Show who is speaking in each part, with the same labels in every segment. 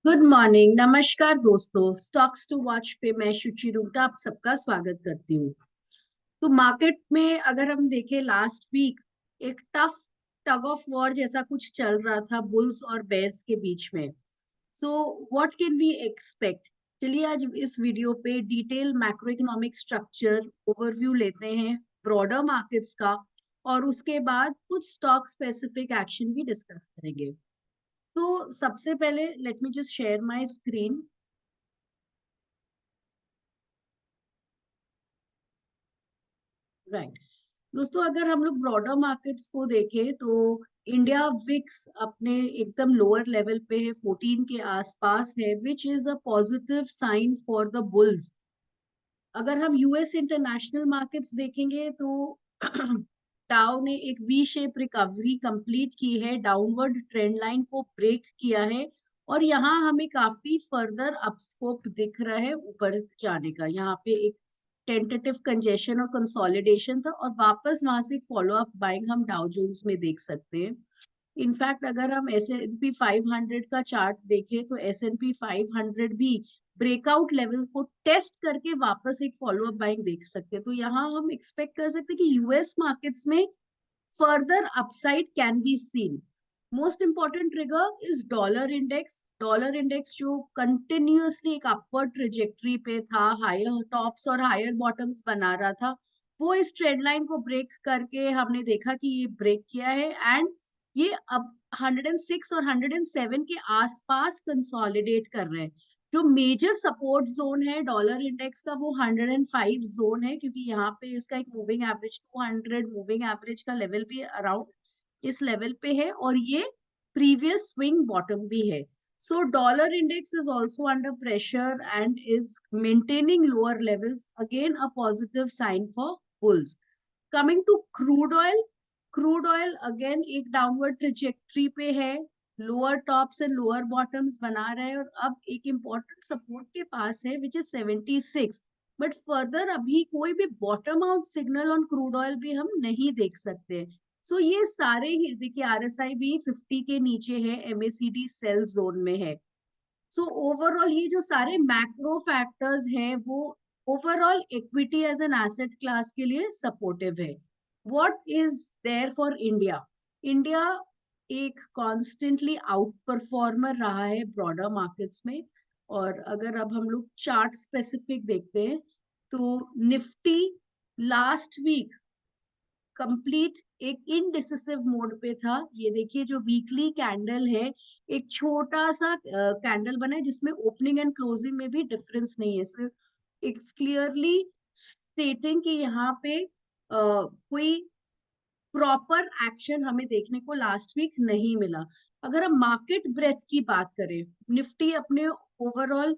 Speaker 1: Good morning, नमस्कार दोस्तों। Stocks to watch पे मैं शुचि रूंगटा आप सबका स्वागत करती हूँ। तो मार्केट में अगर हम देखें लास्ट वीक एक टफ टग ऑफ वॉर जैसा कुछ चल रहा था बुल्स और बेयर्स के बीच में। So what can we expect. चलिए आज इस वीडियो पे detail macro economic structure overview लेते हैं ब्रॉडर मार्केट्स का, और उसके बाद कुछ स्टॉक स्पेसिफिक एक्शन भी डिस्कस करेंगे। तो सबसे पहले let me just share my screen. Right दोस्तों, अगर हम लोग ब्रॉडर मार्केट्स को देखें तो इंडिया विक्स अपने एकदम लोअर लेवल पे है, 14 के आसपास है, which is a positive sign for the bulls. अगर हम यूएस इंटरनेशनल मार्केट्स देखेंगे तो डाउ ने एक वी शेप रिकवरी कंप्लीट की है, डाउनवर्ड ट्रेंड लाइन को ब्रेक किया है, और यहाँ हमें काफी फर्दर अपस्कोप दिख रहा है ऊपर जाने का। यहाँ पे एक टेंटेटिव कंजेशन और कंसोलिडेशन था, और वापस वहां से फॉलो अप बाइंग हम डाउ जोन्स में देख सकते हैं। इनफैक्ट अगर हम S&P 500 का चार्ट देखें तो S&P 500 भी ब्रेकआउट लेवल को टेस्ट करके वापस एक फॉलो अप बाइंग देख सकते हैं। तो यहाँ हम एक्सपेक्ट कर सकते हैं कि यूएस मार्केट्स में further upside can be scene. Most important trigger is dollar index. Dollar index जो कंटिन्यूअसली एक अपवर्ड ट्रेजेक्टरी पे था, हायर टॉप्स और हायर बॉटम्स बना रहा था, वो इस ट्रेंड लाइन को ब्रेक करके हमने देखा कि ये ब्रेक किया है, एंड ये अब 106 और 107 के आसपास कंसोलिडेट कर रहे हैं। जो मेजर सपोर्ट जोन है डॉलर इंडेक्स का वो 105 जोन है, क्योंकि यहाँ पे इसका एक मूविंग एवरेज 200 मूविंग एवरेज का लेवल भी अराउंड इस लेवल पे है, और ये प्रीवियस स्विंग बॉटम भी है। So dollar index is also under pressure and is maintaining lower levels, again a positive sign for bulls. Coming to crude oil again एक डाउनवर्ड ट्रेजेक्टरी पे है, lower tops and lower bottoms बना रहे हैं, और अब एक इंपॉर्टेंट सपोर्ट के पास है विच इज 76। बट फर्दर अभी कोई भी bottom out signal on crude oil भी हम नहीं देख सकते। सो ये सारे ही देखिए, आरएसआई भी 50 के नीचे है, एमएसीडी सेल जोन में है। सो ओवरऑल ये जो सारे मैक्रो फैक्टर्स हैं वो overall equity as an asset class के लिए सपोर्टिव है। What is there for India. India एक कॉन्स्टेंटली आउट परफॉर्मर रहा है ब्रॉडर मार्केट्स में। और अगर अब हम लोग चार्ट स्पेसिफिक देखते हैं तो निफ्टी लास्ट वीक कंप्लीट एक इनडिसिसिव मोड पे था। ये देखिए जो वीकली कैंडल है, एक छोटा सा कैंडल बना है जिसमें ओपनिंग एंड क्लोजिंग में भी डिफरेंस नहीं है। सिर्फ इट्स क्लियरली स्टेटिंग कि यहाँ पे कोई प्रॉपर एक्शन हमें देखने को लास्ट वीक नहीं मिला। अगर हम मार्केट ब्रेथ की बात करें, निफ्टी अपने ओवरऑल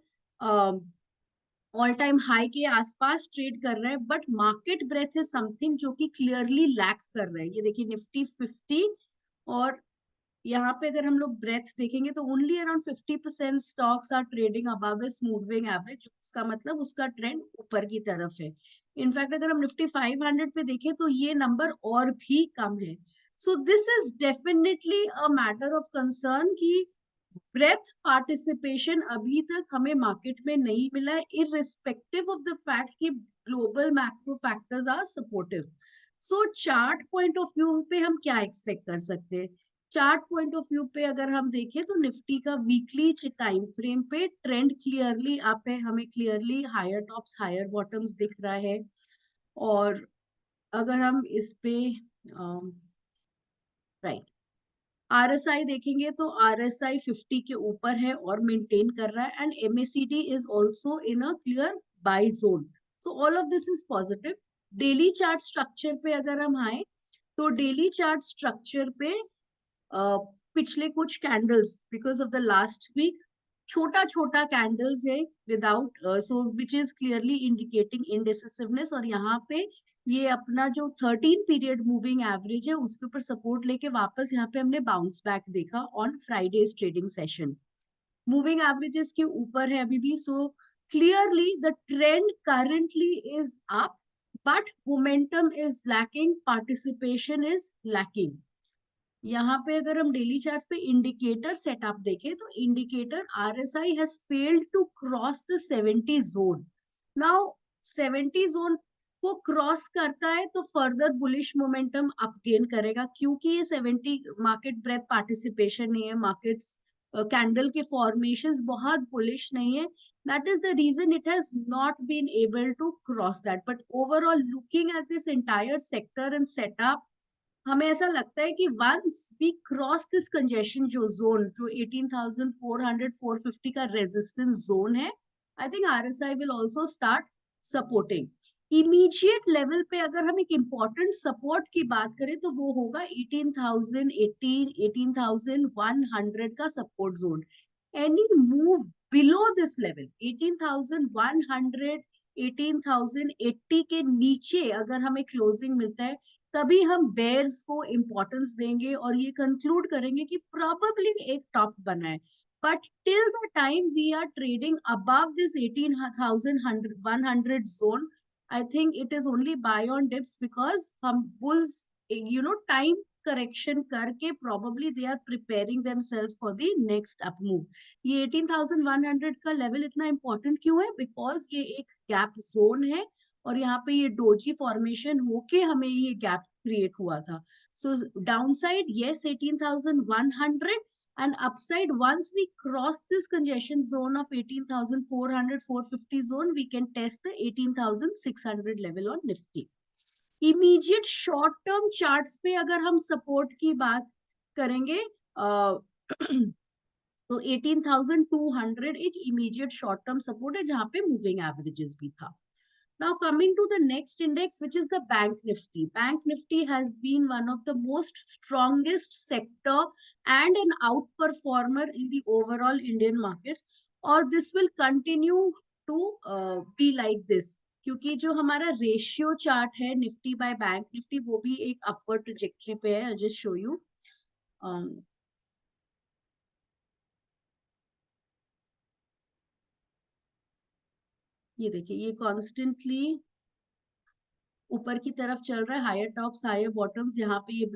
Speaker 1: ऑल टाइम हाई के आसपास ट्रेड कर रहे हैं, but market breadth is something जो कि क्लियरली लैक कर रहे हैं। ये देखिए निफ्टी 50, और यहाँ पे अगर हम लोग ब्रेथ देखेंगे तो only around 50% stocks are trading above this moving average. उसका मतलब उसका ट्रेंड ऊपर की तरफ है। इनफैक्ट अगर हम निफ्टी 500 पे देखें तो ये नंबर और भी कम है। So this is definitely a matter of concern कि ब्रेथ पार्टिसिपेशन अभी तक हमें मार्केट में नहीं मिला है, इररिस्पेक्टिव ऑफ द फैक्ट कि global macro factors are supportive. So chart point of view पे हम क्या एक्सपेक्ट कर सकते हैं। चार्ट पॉइंट ऑफ व्यू पे अगर हम देखें तो निफ्टी का वीकली टाइम फ्रेम पे ट्रेंड क्लियरली अप है, हमें clearly higher tops higher bottoms दिख रहा है। और अगर हम इस पे राइट आरएसआई देखेंगे तो आरएसआई 50 के ऊपर है और मेंटेन कर रहा है, and MACD is also in a clear buy zone. So all of this is positive. Daily chart structure पे अगर हम आए तो डेली चार्ट स्ट्रक्चर पे पिछले कुछ candles because of the last week छोटा छोटा कैंडल्स है without, so which is clearly indicating indecisiveness, और यहाँ पे ये अपना जो 13 पीरियड मूविंग एवरेज है उसके ऊपर सपोर्ट लेके वापस यहाँ पे हमने बाउंस बैक देखा on Friday's trading session. Moving averages के ऊपर है अभी भी। So clearly the trend currently is up, but momentum is lacking, participation is lacking. यहाँ पे अगर हम डेली चार्ट्स पे इंडिकेटर सेटअप देखें तो indicator RSI has failed to cross the 70 zone. Now 70 zone को क्रॉस करता है तो further bullish momentum up gain करेगा, क्योंकि ये 70 मार्केट ब्रेथ पार्टिसिपेशन नहीं है, मार्केट्स कैंडल के फॉर्मेशंस बहुत बुलिश नहीं है। That is the reason it has not been able to cross that, but overall looking at this entire sector and setup, हमें ऐसा लगता है कि once we cross this congestion जो जोन, जो 18,400 450 का रेजिस्टेंस जोन है, I think RSI will also start supporting. Immediate level पे अगर हम एक इम्पॉर्टेंट सपोर्ट की बात करें तो वो होगा 18,080 18,100 का support zone. Any move below this level 18,100 18,080 के नीचे अगर हमें क्लोजिंग मिलता है, तभी हम बेयर्स को इंपॉर्टेंस देंगे और ये कंक्लूड करेंगे कि प्रोबेबली एक टॉप बना है। But till the time we are trading above this 18,100 zone, I think it is only buy on dips, because हम बुल्स टाइम करेक्शन करके probably they are preparing themselves for the next up move. ये 18,100 का level इतना important क्यों है? Because ये एक gap zone है और यहाँ पे ये डोजी फॉर्मेशन होके हमें ये गैप क्रिएट हुआ था। सो downside yes 18,100, and upside once we cross this congestion zone of 18,400 450 zone, we can test the 18,600 level on nifty. Immediate short term charts पे अगर हम सपोर्ट की बात करेंगे तो 18,200 एक इमीडिएट शॉर्ट टर्म सपोर्ट है जहां पे मूविंग एवरेजेस भी था। Now coming to the next index, which is the Bank Nifty. Bank Nifty has been one of the most strongest sector and an outperformer in the overall Indian markets, और this will continue to be like this, क्योंकि जो हमारा ratio chart है Nifty by bank Nifty वो भी एक upward trajectory पे है। I'll just show you. ये देखिए, ये कॉन्स्टेंटली ऊपर की तरफ चल रहा है, हायर टॉप्स हायर बॉटम्स, यहाँ पे ये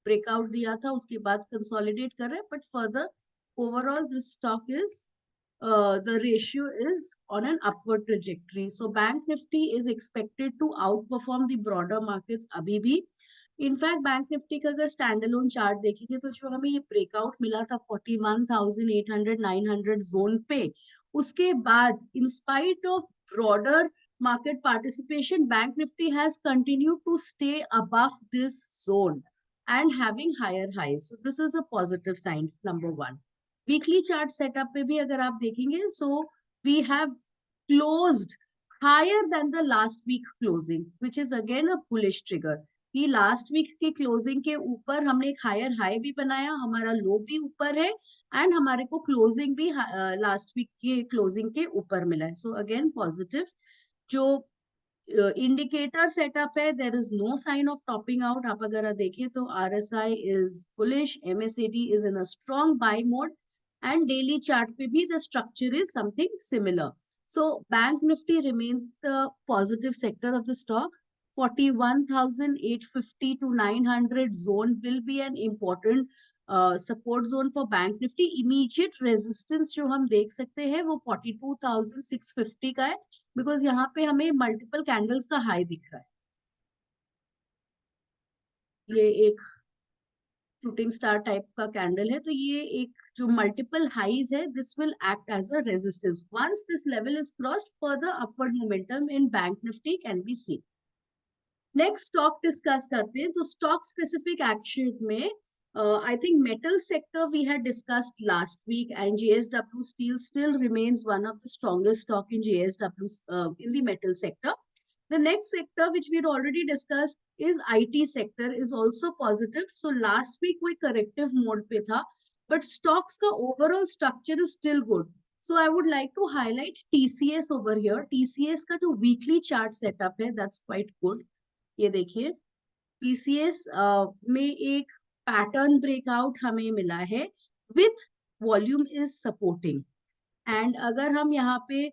Speaker 1: ब्रेकआउट दिया था, उसके बाद कंसोलिडेट कर रहे हैं, but further overall this stock is the ratio is on an upward trajectory. So Bank Nifty is expected to outperform the broader markets अभी भी। इनफैक्ट बैंक निफ्टी का अगर स्टैंड अलोन चार्ट देखेंगे तो जो हमें ये ब्रेकआउट मिला था 41,800 900 जोन पे, उसके बाद in spite of broader market participation, Bank Nifty has continued to stay above this zone and having higher highs. So this is a positive sign, number one. Weekly chart setup पे भी अगर आप देखेंगे, so we have closed higher than the last week closing, which is again a bullish trigger. कि last week के closing के ऊपर हमने एक हायर हाई भी बनाया, हमारा लो भी ऊपर है एंड हमारे को क्लोजिंग भी लास्ट वीक के क्लोजिंग के ऊपर मिला है। So again positive. जो इंडिकेटर सेटअप है, there is no sign of topping out. आप अगर देखें तो RSI is bullish, MACD is in a strong buy mode and daily chart पे भी the structure is something similar. So bank Nifty remains the positive sector of the stock. 41,850 to 900 zone will be an important support zone for bank Nifty. Immediate resistance जो हम देख सकते हैं वो 42,650 का है, बिकॉज यहाँ पे हमें मल्टीपल कैंडल्स का हाई दिख रहा है। ये एक शूटिंग स्टार टाइप का कैंडल है, तो ये एक जो मल्टीपल हाईज है, this will act as a resistance. Once this level is crossed, further upward momentum in bank Nifty can be seen. Next stock discuss करते हैं, तो स्टॉक स्पेसिफिक एक्शन में I think metal sector we had discussed last week, and JSW Steel still remains one of the strongest stock in JSW in the metal sector. The next sector which we had already discussed is IT sector is also positive. So last week we corrective mode pe tha, but stocks ka overall structure is still good. So I would like to highlight TCS over here. TCS का जो weekly chart setup है, that's quite good. ये देखिए, TCS में एक pattern breakout हमें मिला है with volume is supporting. And अगर हम यहाँ पे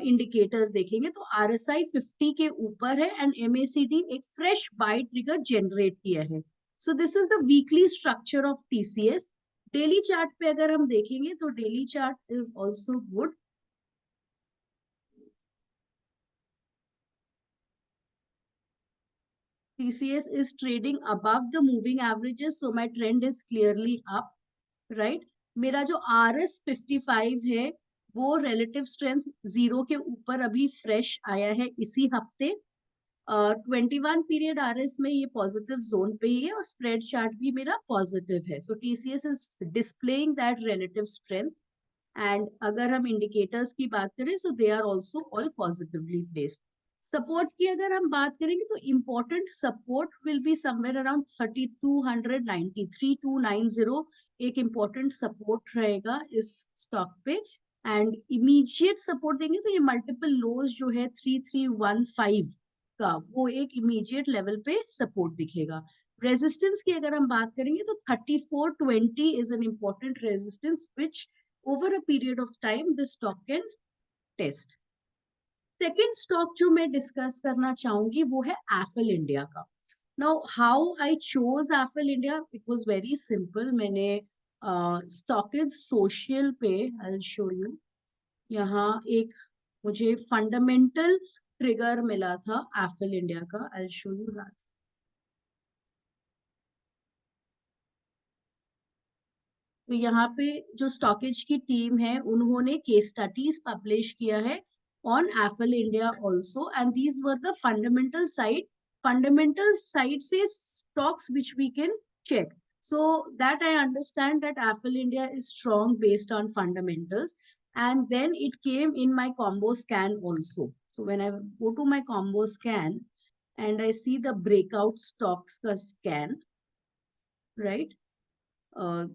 Speaker 1: इंडिकेटर्स देखेंगे तो आरएसआई 50 के ऊपर है एंड एमएसीडी एक फ्रेश बाय ट्रिगर जनरेट किया है। So this is the weekly structure of TCS. Daily chart पे अगर हम देखेंगे तो daily chart is also good. TCS is trading above the moving averages, so my trend is clearly up, right? मेरा जो RS55 है वो relative strength 0 के ऊपर अभी fresh आया है इसी हफ्ते. 21 पीरियड RS में ये पॉजिटिव जोन पे ही है और स्प्रेड चार्ट भी मेरा पॉजिटिव है. So TCS is displaying that relative strength. And अगर हम इंडिकेटर्स की बात करें so they are also all positively placed. Support की अगर हम बात करेंगे तो important support will be somewhere around 3293 एक इम्पोर्टेंट सपोर्ट रहेगा इस स्टॉक पे. एंड इमीडिएट सपोर्ट देंगे तो ये मल्टीपल लोज जो है 3315 का वो एक इमीडिएट लेवल पे सपोर्ट दिखेगा. रेजिस्टेंस की अगर हम बात करेंगे तो 3420 is an important resistance which over a period of time the stock can test. Second stock जो मैं डिस्कस करना चाहूंगी वो है एफल इंडिया का. Now how I chose apple India, it was very simple. मैंने स्टॉक इज सोशल पे I will show you. यहाँ एक मुझे फंडामेंटल ट्रिगर मिला था एफल इंडिया का. I will show you that. तो यहाँ पे जो स्टॉकेज की टीम है उन्होंने केस स्टडीज पब्लिश किया है on Apple India also. And these were the fundamental side से stocks which we can check. So that I understand that Apple India is strong based on fundamentals, and then it came in my combo scan also. So when I go to my combo scan and I see the breakout stocks ka scan, right?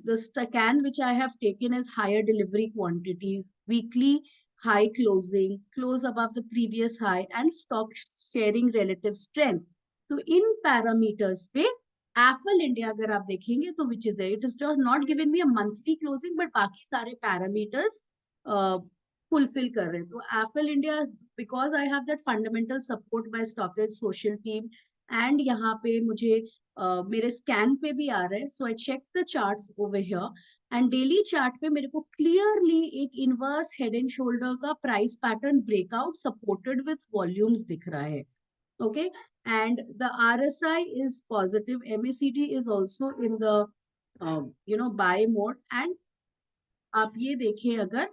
Speaker 1: The scan which I have taken is higher delivery quantity, weekly high closing, close above the previous high, and stock sharing relative strength. So in parameters पे Apple India अगर आप देखेंगे तो which is there, it is just not given me a monthly closing, but बाकी सारे parameters fulfill कर रहे हैं. तो Apple India, because I have that fundamental support by Stockage social team, and यहाँ पे मुझे मेरे स्कैन पे भी आ रहा है. So I check the charts over here and daily chart पे मेरे को क्लियरली एक इनवर्स हेड एंड शोल्डर का price pattern breakout supported with volumes दिख रहा है. Okay, and the RSI is positive, MACD is also in the buy mode. And आप ये देखें अगर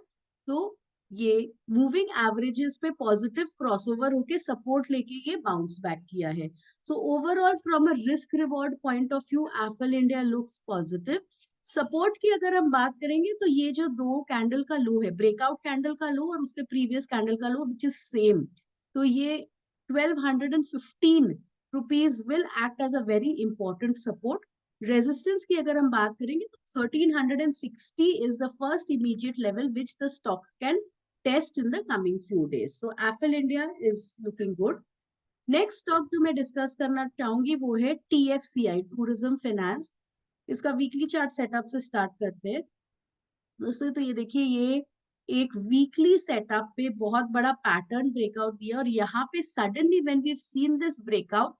Speaker 1: तो ये मूविंग एवरेजेस पे पॉजिटिव क्रॉसओवर होके सपोर्ट लेके ये बाउंस बैक किया है. So overall from a risk reward point of view apple India looks positive. Support की अगर हम बात करेंगे तो ये जो दो कैंडल का लो है, ब्रेकआउट कैंडल का लो और उसके प्रीवियस कैंडल का लो विच इज सेम, तो ये 1215 rupees will act as a very important support. Resistance की अगर हम बात करेंगे तो 1360 is the first immediate level which the stock can test in the coming few days. So Apple India is looking good. Next stock जो मैं discuss करना चाहूंगी वो है TFCI, टूरिज्म फाइनेंस. इसका वीकली चार्ट सेटअप से स्टार्ट करते हैं दोस्तों. तो ये देखिए, ये एक वीकली सेटअप पे बहुत बड़ा पैटर्न ब्रेकआउट दिया और यहाँ पे suddenly when we have seen this breakout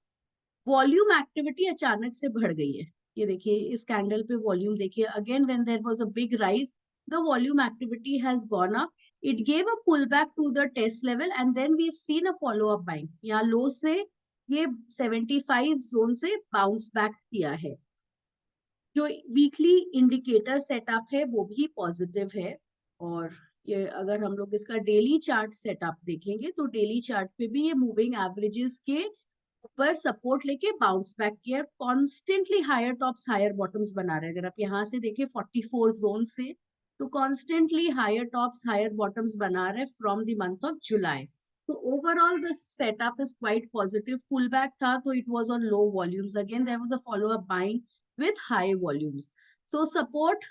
Speaker 1: volume activity अचानक से बढ़ गई है. ये देखिए इस कैंडल पे वॉल्यूम देखिए, again when there was a big rise the volume activity has gone up. It gave a pull back to the test level and then we have seen a follow up buying. यहाँ low से ये 75 zone से bounce back किया है. जो weekly indicator setup है वो भी पॉजिटिव है. और ये अगर हम लोग इसका डेली चार्ट सेटअप देखेंगे तो डेली चार्ट पे भी ये मूविंग एवरेजेस के ऊपर सपोर्ट लेके बाउंस बैक किया. Constantly higher tops higher bottoms बना रहे हैं. अगर आप यहाँ से देखें 44 जोन से तो constantly higher tops higher bottoms बना रहे from the month of July. तो overall the setup is quite positive. Pull back था तो it was on low volumes, again there was a follow up buying with high volumes. So support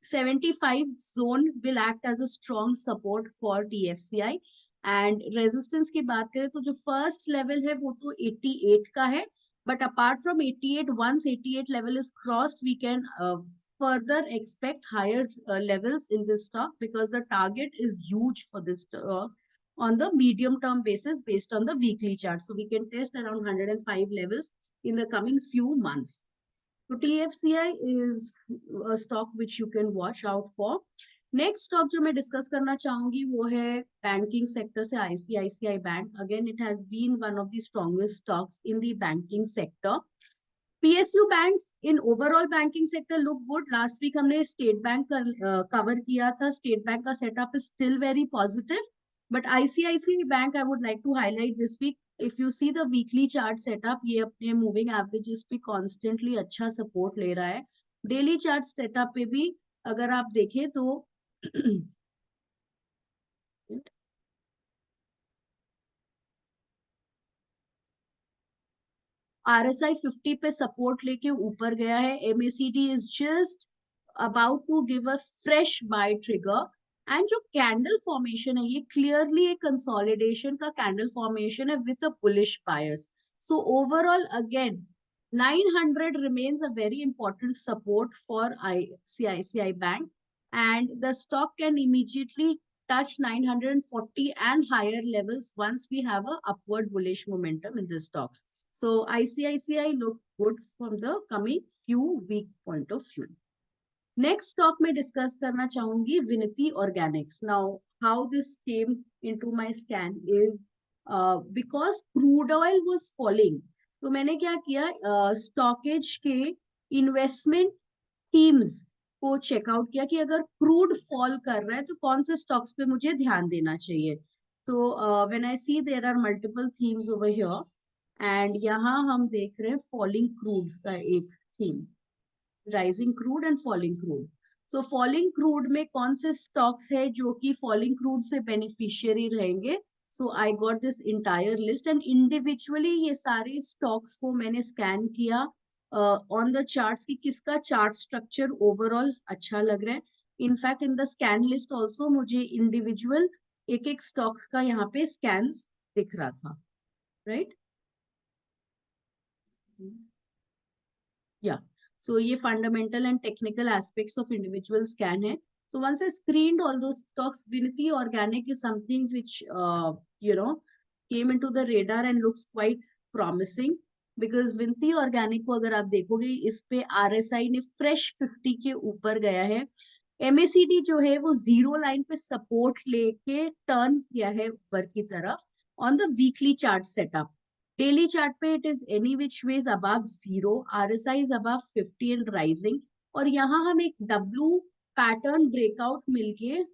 Speaker 1: 75 zone will act as a strong support for TFCI. And resistance की बात करें तो जो first level है वो तो 88 का है. But apart from 88, once 88 level is crossed, we can further expect higher levels in this stock because the target is huge for this on the medium term basis based on the weekly chart. So we can test around 105 levels in the coming few months. तो TFCI is a stock which you can watch out for. Next stock जो मैं discuss करना चाहूंगी वो है banking sector से ICICI bank. Again it has been one of the strongest stocks in the banking sector. PSU banks in overall banking sector look good. Last week हमने state bank का cover किया था. State bank का setup is still very positive, but ICICI Bank I would like to highlight this week. If you see the weekly chart setup, ये अपने moving averages पे constantly अच्छा support ले रहा है. Daily chart setup पे भी अगर आप देखें तो RSI 50 पे सपोर्ट लेके ऊपर गया है. MACD is just about to give a fresh buy trigger. And जो कैंडल फॉर्मेशन है ये क्लियरली एक कंसोलिडेशन का कैंडल फॉर्मेशन है with a bullish bias. So overall again 900 remains a very important support for ICICI Bank, and the stock can immediately touch 940 and higher levels once we have a upward bullish momentum in this stock. So ICICI look good from the coming few week point of view. Next stock में discuss करना चाहूंगी विनती Organics. Now how this came into my scan is because crude oil was falling. तो मैंने क्या किया, stockage के investment teams को चेकआउट किया कि अगर क्रूड फॉल कर रहा है तो कौन से स्टॉक्स पे मुझे ध्यान देना चाहिए. तो when I see there are multiple themes over here, and यहाँ हम देख रहे हैं फॉलिंग क्रूड का एक theme, rising crude and falling crude. So falling crude में कौन से स्टॉक्स है जो कि फॉलिंग क्रूड से बेनिफिशियरी रहेंगे. So I got this entire list and individually ये सारे स्टॉक्स को मैंने स्कैन किया ऑन द चार्ट्स की किसका चार्ट स्ट्रक्चर ओवरऑल अच्छा लग रहा है. In fact in the scan list also मुझे इंडिविजुअल एक एक स्टॉक का यहाँ पे स्कैन्स दिख रहा था. राइट, या so ये fundamental and technical aspects of individual scan है. So once I screened all those stocks, Vinati Organic is something which came into the radar and looks quite promising, because Vinati Organic को अगर आप देखोगे इस पे RSI ने fresh 50 के ऊपर गया है. MACD जो है वो जीरो लाइन पे सपोर्ट लेके टर्न किया है ऊपर की तरफ on the weekly chart setup. Daily chart पे it is any which ways above zero, RSI is above 50 and rising. और यहाँ हम एक W पैटर्न ब्रेकआउट मिलके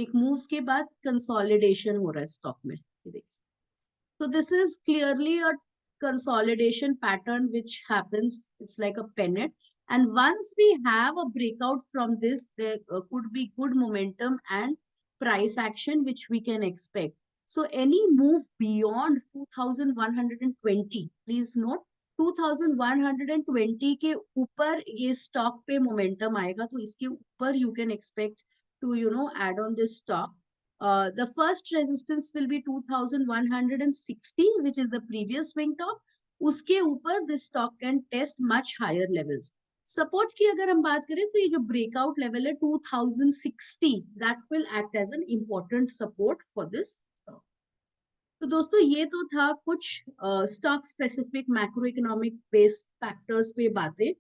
Speaker 1: एक मूव के बाद कंसोलिडेशन हो रहा है स्टॉक में. So this is clearly a consolidation pattern which happens. It's like a pennant. And once we have a breakout from this, there could be good momentum and price action which we can expect. So any move beyond 2120, please note 2120 के ऊपर ये stock पे momentum आएगा, तो इसके ऊपर you can expect to add on this stock. The first resistance will be 2160, which is the previous swing top. उसके ऊपर this stock can test much higher levels. Support की अगर हम बात करें तो ये जो breakout level है 2060, that will act as an important support for this stock. तो दोस्तों ये तो था कुछ stock specific macroeconomic based factors पे बातें.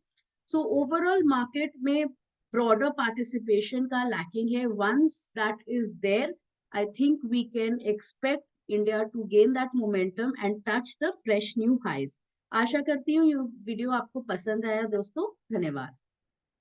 Speaker 1: So overall market में broader participation का lacking है. Once that is there, I think we can expect India to gain that momentum and touch the fresh new highs. आशा करती हूँ ये video आपको पसंद आया दोस्तों. धन्यवाद.